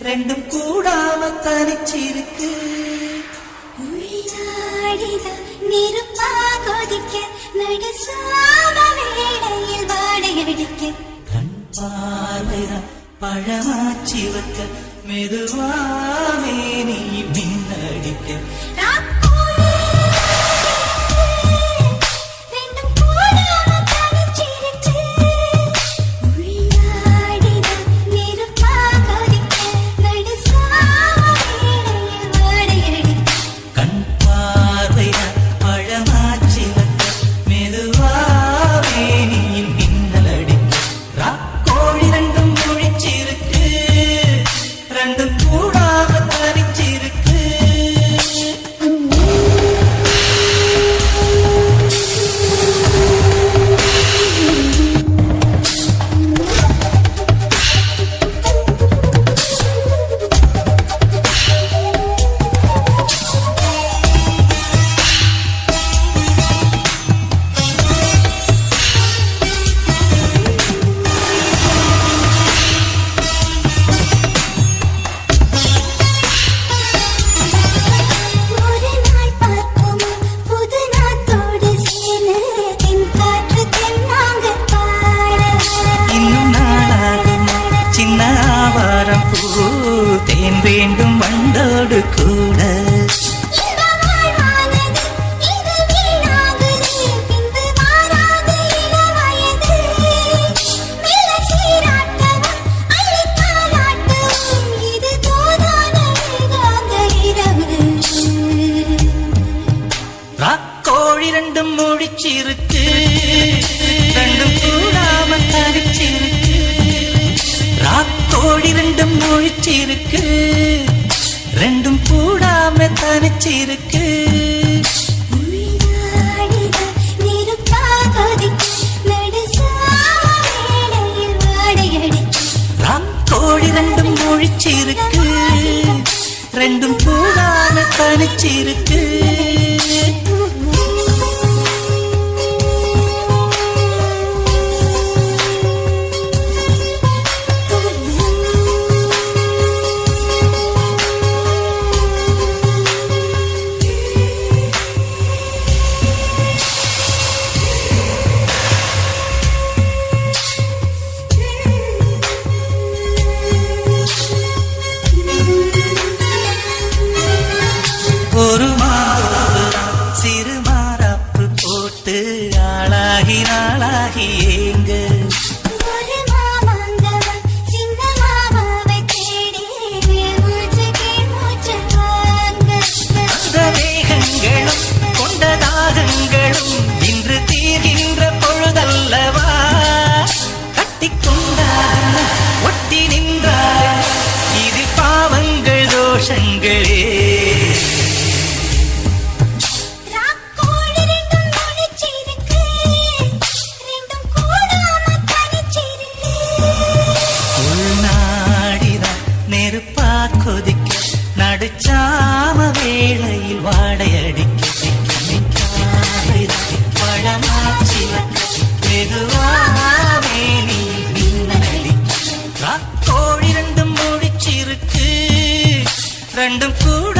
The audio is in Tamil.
ரெண்டும் கூடாம தனிச்சிருக்கு. நெருப்பா கொதிக்க நடுசாம வேளையில் வாடையடிக்க கண் பார்வைதான் பழமாச்சி வைக்க மெதுவாமே நீ மின்னடிக்க. தேன் வேண்டும் வண்டோடு கூட ராக்கோழி ரெண்டும் முடிச்சிருக்கு, ரெண்டும் கூடாம தரிச்சிருக்கு. ராக்கோழி ரெண்டும் முழிச்சிருக்கு, ரெண்டும் கூடாம தனிச்சிருக்கு. ராக்கோழி ரெண்டும் முழிச்சிருக்கு, ரெண்டும் கூடாம தனிச்சிருக்கு. ஒரு சிறு மாறாப்பு போட்டு ஆளாகி நாளாகி ஏங்க அந்த வேகங்களும் கொண்ட தாகங்களும் இன்று தீர்கின்ற பொழுதல்லவா. கட்டிக்கொண்டார் ஒட்டி நின்றார் இதில் பாவங்கள் தோஷங்களே. நெருப்பா கொதிக்க நடுச்சாம வேளையில் வாடையடிக்க பழமாச்சி மெதுவாமே நீ மின்னடிக்க. ராக்கோழி ரெண்டும் முடிச்சிருக்கு, ரெண்டும் கூட